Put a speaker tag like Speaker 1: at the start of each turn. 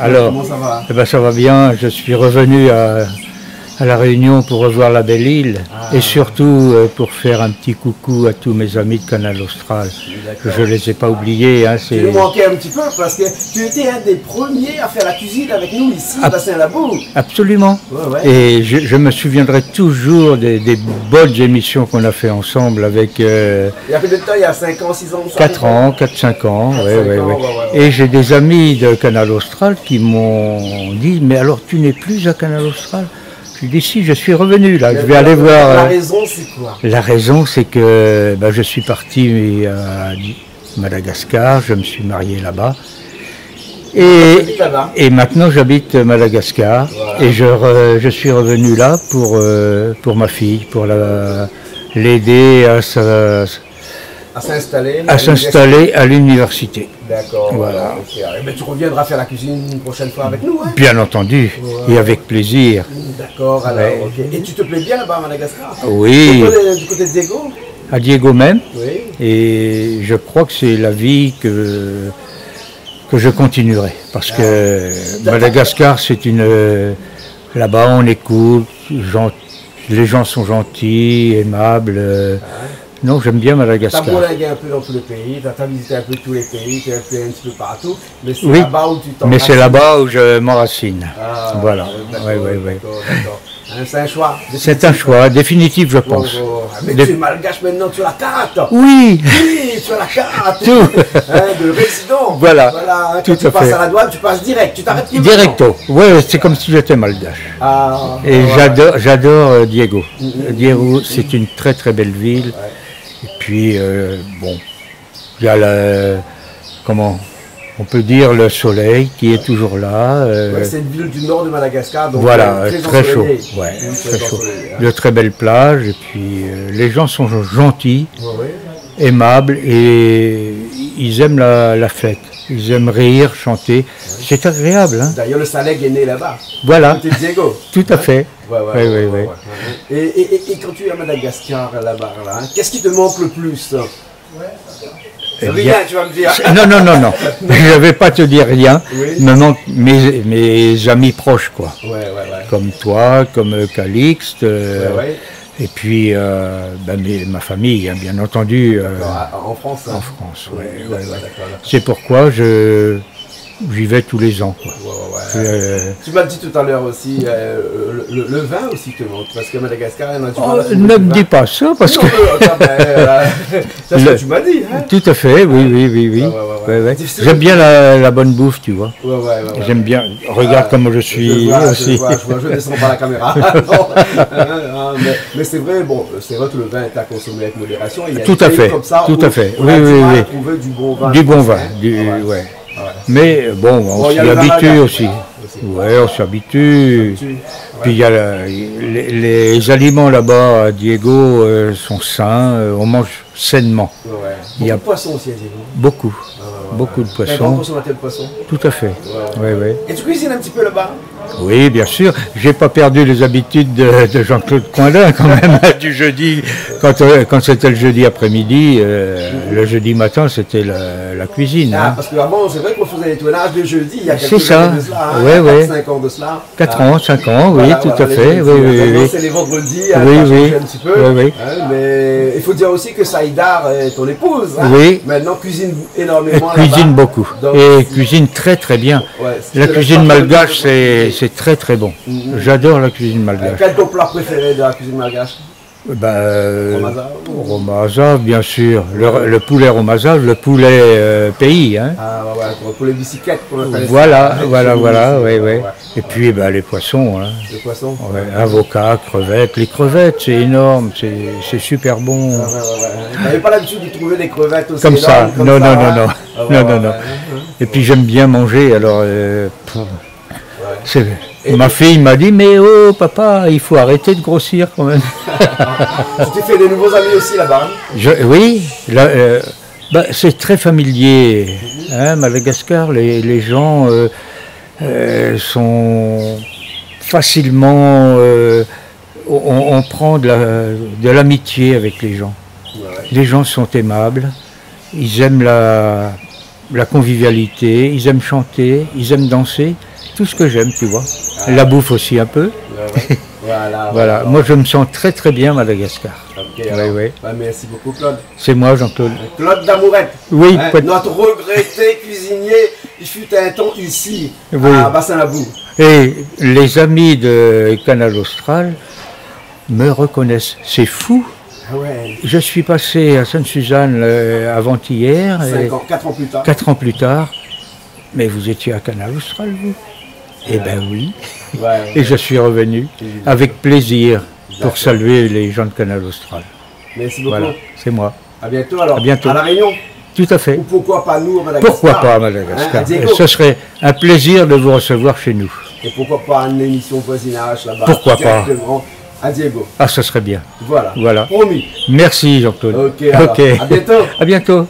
Speaker 1: Alors,
Speaker 2: comment ça va?
Speaker 1: eh ben, ça va bien. Je suis revenu à La Réunion pour revoir la belle île et surtout pour faire un petit coucou à tous mes amis de Canal Austral. Je ne les ai pas oubliés. Hein,
Speaker 2: tu nous manquais un petit peu parce que tu étais un des premiers à faire la cuisine avec nous ici, à Bassin-Labour.
Speaker 1: Absolument.
Speaker 2: Ouais.
Speaker 1: Et je me souviendrai toujours des bonnes émissions qu'on a fait ensemble avec...
Speaker 2: il y a peu de temps, il y a 5 ans, 6 ans?
Speaker 1: 4 ans, 4-5 ans, ouais. Et j'ai des amis de Canal Austral qui m'ont dit, mais alors tu n'es plus à Canal Austral? Je dis si, je suis revenu là, je vais aller voir.
Speaker 2: La raison c'est quoi?
Speaker 1: La raison c'est que je suis parti à Madagascar, je me suis marié là-bas. Et maintenant j'habite Madagascar. Voilà. Et je suis revenu là pour ma fille, pour l'aider à s'installer à l'université.
Speaker 2: D'accord.
Speaker 1: Voilà.
Speaker 2: Mais tu reviendras faire la cuisine une prochaine fois avec nous, hein?
Speaker 1: Bien entendu, et avec plaisir.
Speaker 2: D'accord, alors, ok. Et tu te plais bien là-bas à Madagascar?
Speaker 1: Oui.
Speaker 2: Du côté de Diego?
Speaker 1: À Diego même.
Speaker 2: Oui.
Speaker 1: Et je crois que c'est la vie que je continuerai. Parce que Madagascar, c'est une... Là-bas, on écoute, les gens sont gentils, aimables. Non, j'aime bien Madagascar.
Speaker 2: Tu as voyagué un peu dans tous les pays, tu as visité un peu tous les pays, tu as fait un petit peu partout, mais c'est là-bas où tu t'enracines.
Speaker 1: Mais c'est là-bas où je m'enracine. Voilà.
Speaker 2: D'accord. C'est un choix.
Speaker 1: C'est un choix définitif, je pense.
Speaker 2: Mais tu es malgache maintenant, tu as la carte.
Speaker 1: Oui.
Speaker 2: Oui, tu as la carte. De résident.
Speaker 1: Voilà.
Speaker 2: Quand tu passes à la douane, tu passes direct. Tu t'arrêtes
Speaker 1: directo. Oui, c'est comme si j'étais malgache. Et j'adore Diego. Diego, c'est une très très belle ville. Et puis, bon, il y a comment on peut dire le soleil qui est toujours là.
Speaker 2: C'est une ville du nord de Madagascar, donc
Speaker 1: voilà, très chaud. Ouais, très chaud. De très belles plages, et puis les gens sont gentils, aimables, et ils aiment la fête. Ils aiment rire, chanter. C'est agréable. Hein.
Speaker 2: D'ailleurs, le Saleg est né là-bas.
Speaker 1: Voilà.
Speaker 2: Diego.
Speaker 1: Tout à fait.
Speaker 2: Ouais. Et quand tu es à Madagascar, là-bas, qu'est-ce qui te manque le plus? Rien, tu vas me dire.
Speaker 1: Non. Je ne vais pas te dire rien.
Speaker 2: Oui.
Speaker 1: Me manque mes amis proches, quoi.
Speaker 2: Ouais.
Speaker 1: Comme toi, comme Calixte. Et puis ma famille, hein, bien entendu.
Speaker 2: En France.
Speaker 1: En France, ouais. C'est pourquoi j'y vais tous les ans. Quoi.
Speaker 2: Tu m'as dit tout à l'heure aussi, le vin aussi te manque, parce qu'à Madagascar, il y en a du mal.
Speaker 1: Ne me dis pas ça, parce que...
Speaker 2: c'est ce que tu m'as dit. Hein?
Speaker 1: Tout à fait, oui. J'aime bien la bonne bouffe, tu vois. J'aime bien. Regarde comment je suis aussi.
Speaker 2: Je ne descends pas la caméra. mais c'est vrai, que le vin est à consommer avec modération. Il y a
Speaker 1: tout à fait,
Speaker 2: comme ça
Speaker 1: tout à fait.
Speaker 2: Oui. Trouver du bon vin.
Speaker 1: Du bon vin, Mais bon, on s'y habitue aussi. Ouais, on s'habitue. Puis il y a les aliments là-bas à Diego sont sains, on mange sainement.
Speaker 2: Il y a beaucoup de poissons aussi à Diego.
Speaker 1: Beaucoup. Beaucoup de poissons.
Speaker 2: Un grand consommateur de poissons.
Speaker 1: Tout à fait.
Speaker 2: Et tu cuisines un petit peu là-bas?
Speaker 1: Oui, bien sûr. J'ai pas perdu les habitudes de Jean-Claude Coindin quand même du jeudi. Quand c'était le jeudi après-midi, le jeudi matin, c'était la cuisine.
Speaker 2: Parce qu'avant, c'est vrai qu'on faisait les tournages de jeudi, il y a quelques
Speaker 1: années
Speaker 2: de cela, 5 ans de cela.
Speaker 1: 4 ans, 5 ans, oui, tout à fait. Oui.
Speaker 2: C'est les vendredis,
Speaker 1: un
Speaker 2: petit peu. Mais il faut dire aussi que Saïdar, ton épouse, maintenant cuisine énormément.
Speaker 1: Cuisine beaucoup. Et cuisine très très bien. La cuisine malgache, c'est très très bon. J'adore la cuisine malgache.
Speaker 2: Quel est ton plat préféré de la cuisine malgache?
Speaker 1: Romaza, bien sûr. Le poulet romaza, le poulet pays. Hein.
Speaker 2: Le poulet bicyclette.
Speaker 1: Voilà. Et puis les poissons. Hein.
Speaker 2: Les poissons.
Speaker 1: Avocats, crevettes. Les crevettes, c'est énorme, c'est super bon.
Speaker 2: Vous n'avez pas l'habitude de trouver des crevettes aussi
Speaker 1: comme ça? Non. Et puis j'aime bien manger, alors... ma fille m'a dit, mais oh papa, il faut arrêter de grossir quand même.
Speaker 2: Tu t'es fait des nouveaux amis aussi là-bas?
Speaker 1: Oui, c'est très familier. Hein, Madagascar, les gens sont facilement... on prend de l'amitié avec les gens. Les gens sont aimables, ils aiment la convivialité, ils aiment chanter, ils aiment danser. tout ce que j'aime, tu vois. La bouffe aussi un peu. Voilà. Moi je me sens très très bien à Madagascar.
Speaker 2: Okay, oui. Merci beaucoup Claude.
Speaker 1: C'est moi Jean-Claude.
Speaker 2: Claude Damourette.
Speaker 1: Oui.
Speaker 2: Notre regretté cuisinier, il fut un temps ici, à Bassin-Labou.
Speaker 1: Et les amis de Canal Austral me reconnaissent. C'est fou. Je suis passé à Sainte-Suzanne avant-hier.
Speaker 2: 4 ans plus tard.
Speaker 1: 4 ans plus tard. Mais vous étiez à Canal Austral, vous? Eh bien oui. Et je suis revenu avec plaisir pour saluer les gens de Canal Austral.
Speaker 2: Merci beaucoup.
Speaker 1: Voilà, c'est moi.
Speaker 2: À bientôt alors.
Speaker 1: À bientôt.
Speaker 2: À La Réunion.
Speaker 1: Tout à fait.
Speaker 2: Ou pourquoi pas nous à Madagascar?
Speaker 1: Pourquoi pas à Madagascar? Ce serait un plaisir de vous recevoir chez nous.
Speaker 2: Et pourquoi pas une émission voisinage là-bas?
Speaker 1: Pourquoi pas?
Speaker 2: À Diego.
Speaker 1: Ah, ce serait bien.
Speaker 2: Voilà.
Speaker 1: Voilà.
Speaker 2: Promis.
Speaker 1: Merci Jean-Claude.
Speaker 2: Ok. À bientôt.
Speaker 1: À bientôt.